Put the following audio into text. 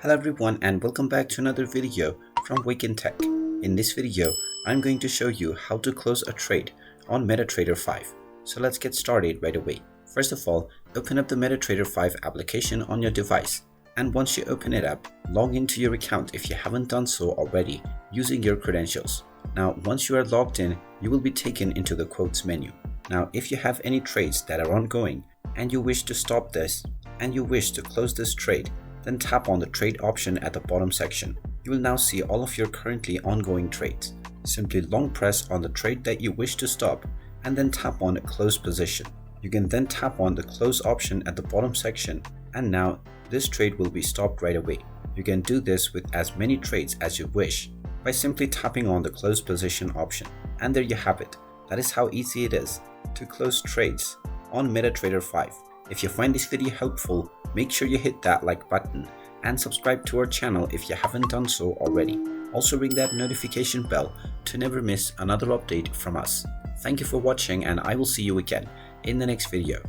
Hello everyone and welcome back to another video from Wake&Tech. In this video, I'm going to show you how to close a trade on MetaTrader 5. So let's get started right away. First of all, open up the MetaTrader 5 application on your device. And once you open it up, log into your account if you haven't done so already using your credentials. Now, once you are logged in, you will be taken into the quotes menu. Now, if you have any trades that are ongoing and you wish to stop this and you wish to close this trade, then tap on the trade option at the bottom section. You will now see all of your currently ongoing trades. Simply long press on the trade that you wish to stop and then tap on close position. You can then tap on the close option at the bottom section and now this trade will be stopped right away. You can do this with as many trades as you wish by simply tapping on the close position option. And there you have it. That is how easy it is to close trades on MetaTrader 5. If you find this video helpful, make sure you hit that like button and subscribe to our channel if you haven't done so already. Also ring that notification bell to never miss another update from us. Thank you for watching and I will see you again in the next video.